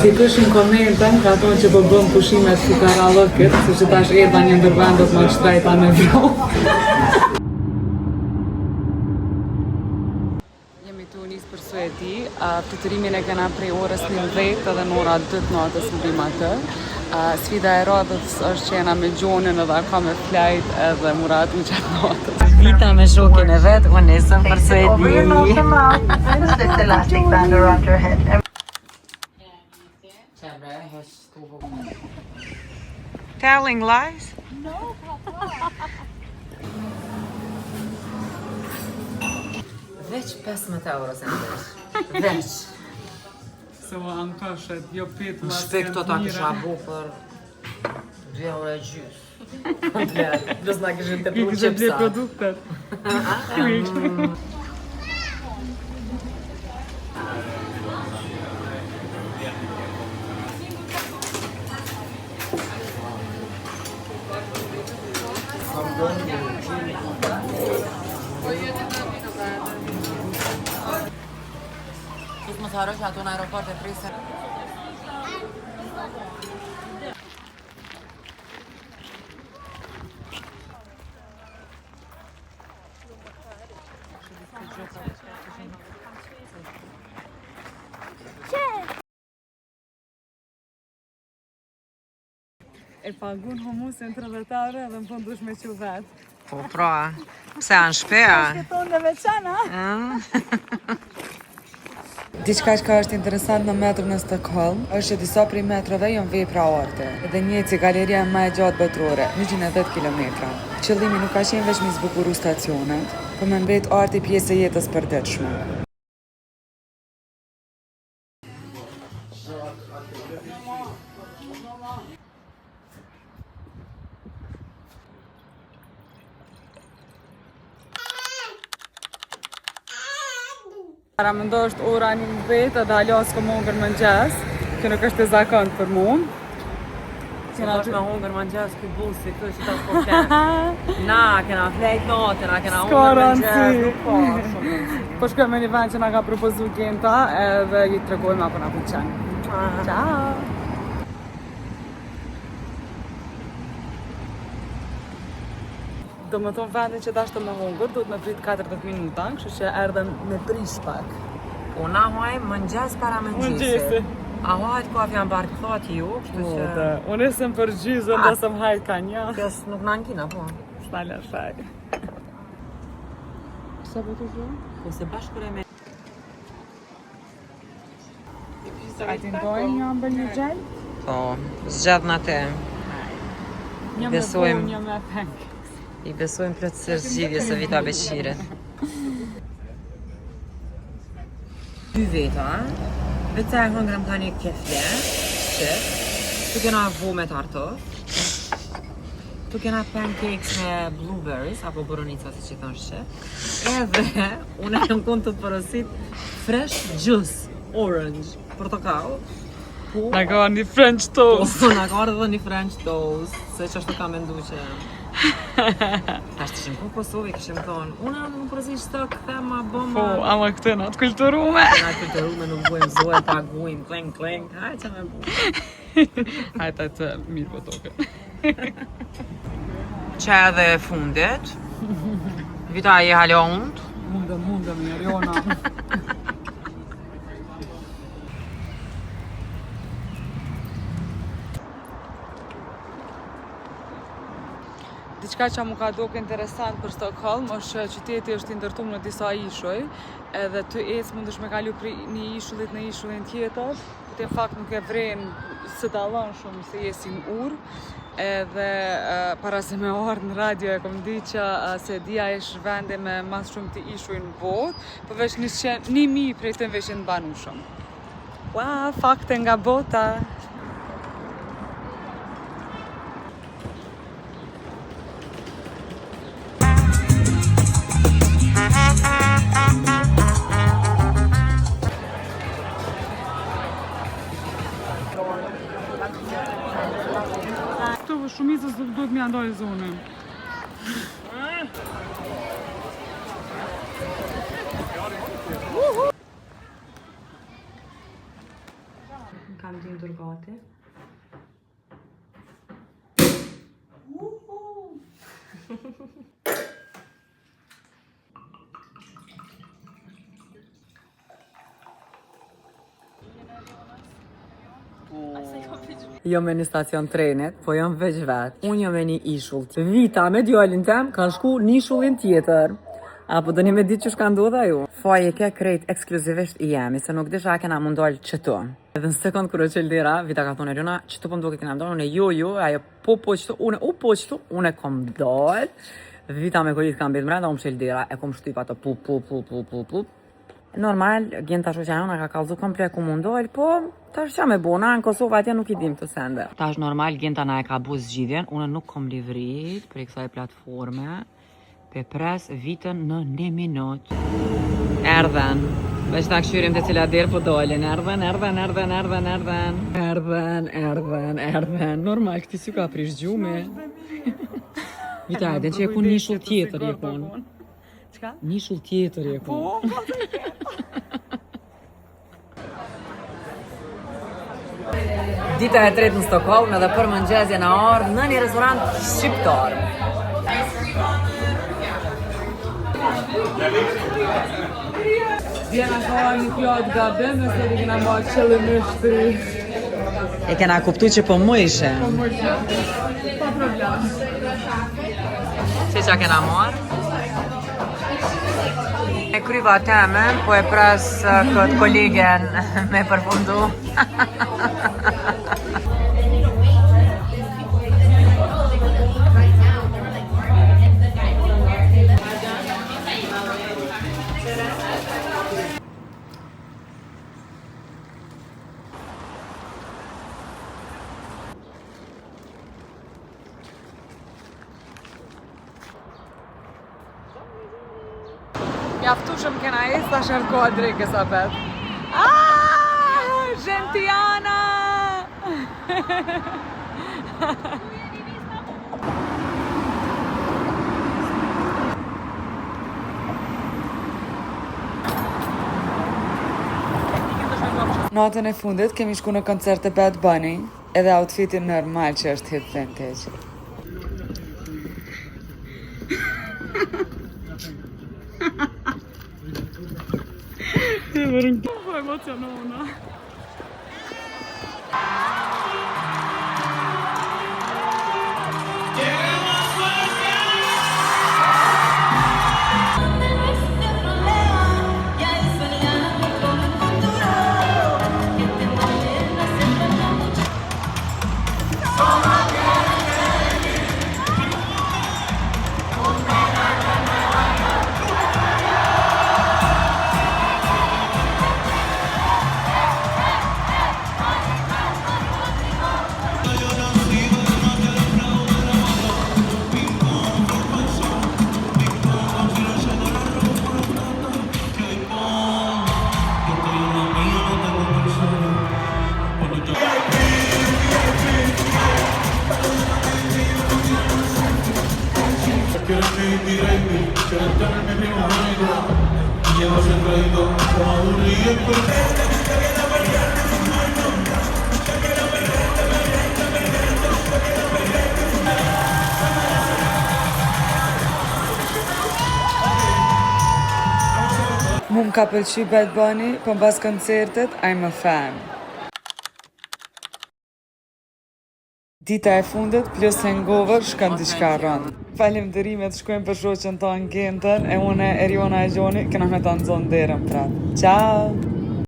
Si këshin komentën, ka thonë që po bëm pushimet fukarallëkit, se që tash Eda një ndër vendet më shtrejta me vro. Jemi tu njës për Suedi, fluterimin e kena prej orës 11 edhe në ora 2 natës më bëjmë atë. Sfida e radhës është që jena me Gjonin edhe ka me flajt edhe Murat në qatë natës. Vita me shokin e vetë, unë nesëm për Suedi. Telling lies? No, veç 15 euro se ndesh. Veç. Se më ankashet, jo 5 Në shpe këto ta kisha bu për 2 euro e gjys. Plus na kishin të pru Kështë qipsa. bje produktet. Sus mos haro që ato në aeroport e prisën. E pagun humusin 30 edhe më fund dush me që vetë. Po pra, pse anë shpea? Tonë dhe veçana. Diçka që është interesant në metrën në Stockholm është që disa prej metrove janë vepra arte. Edhe njëci galeria më e gjatë botërore, 110 km. Qëllimi nuk ka qenë veç mi zbukuru stacionet, por me mbet arti pjesë e jetës përditshme. Para më ndo është ora 11 edhe alo s'ko hongër mëngjes, që nuk është e zakont për mu. Se do është me hongër mëngjes këj busi, këtë që ta s'po kenë. Na, kena flejt natë, na kena hongër mëngjes, nuk po shumë. Po shkojmë me një vend që na ka propozu Genta edhe ju tregojmë apo na pëlqen. Ciao! Do më thonë vendin që dashtë me hongër, duhet me prit 40 minuta, kështu që erdhem me prish pak. Una hojmë mëngjes para mëngjesi. A hojt ka fjanë barë këthot ju, kështu që... Unë esëm për gjizë, ndasëm hajt ka një. Kjo nuk në ankina, po. Shtale shaj. Sa po të shumë? Po se bashkëre me... A ti ndojnë një ambër një gjell? Po, zgjadh në te. Një me Besojmë. bo, një me peng. I besojmë plotësisht zgjidhjes së Vita Beqire. 2 veta, vetë e hëngrëm tani kefle, qep, tu kena vo me tartof, tu kena pancakes me blueberries, apo boronica si që thonë shqip, edhe unë e në kënd të porosit fresh juice, orange, portokall, Na ka një French toast. po na ka ardhë një French toast, se që ashtu ka mendu që... Ashtë të shimë po Kosovë, këshim thonë, unë më përësi shtë këthe ma bëma... Po, ama këtë në atë kulturume. Na kulturume nuk bujmë zoe, paguim, kleng, kleng, haj që me bujmë. Hajta të mirë po toke. Që edhe e fundit, Vita je halont, Mundëm, Jona. Diçka që mu ka doke interesant për Stockholm është qyteti është i ndërtuar në disa ishuj, edhe të ecë mundesh me kalu prej një ishullit në ishullin tjetër, këtë në fakt nuk e vren së dallon shumë se jesin urë, edhe para se me ardhë në radio e kom di që Suedia është vendi me mas shumë të ishuj në botë, përveç 1.000 prej të veshin banushëm. Ua, fakte nga bota! Këto shumicës duhet me andoj zonën. Kam dy dur gati. Jo me një stacion trenit, po jam veç vetë. Unë jam me një ishull. Vita me djallin tem ka shku një ishullin tjetër. Apo do një me ditë që shka ndodha ju. Faje ke krejt ekskluzivisht i jemi, se nuk disha kena mundal qëtu. Edhe në sekund kërë qëllë dira, Vita ka thonë Eriona, qëtu po mdo këtë kena mdojnë, une jo, ajo po qëtu, une kom dal. Vita me kollit kam betë mrenda, unë qëllë dira, e kom shtyp ato pu. Normal, gjen tash që ajo ka kallzu komplet ku mundoj, po tash qa me bona, në Kosovë atje nuk i dim të sende. Tash normal, Gjenta na e ka bu zgjidhjen, unë nuk kom livrit për kësaj platforme, pe pres Vitën në 1 minut. Erdhen, veç ta këshyrim të cila derë po dolin, erdhen. Normal, këti si ka prish gjume. Vita, edhe që e kun një shull tjetër je kun. Qka? Një shull tjetër je kun. Dita e tretë në Stockholm edhe për mëngjezje në ardhë në një restorant shqiptar. Vjena ka një pjatë gabim, nëse i kena ma qëllimisht. E kena kuptu që po më ishe? Po më ishe. Pa problem. Se qa kena marë? E kryva temen, po e pres këtë kolegen me përfundu. Mjaftushëm kena jesë, ta shërko drejke sa pet. Gentiana! Natën e fundit kemi shku në koncert e Bad Bunny, edhe outfitin normal që është hip vintage. Vërën po emocionona. Mu m'ka pëlqy Bad Bunny, po mbas koncertit, I'm a fan. Dita e fundit plus hangover shkon diçka rënd. Faleminderit shkojmë për shoqën tonë Gjentën, e unë Eriona e Gjoni, kena me ta nxon derën prap. Ciao!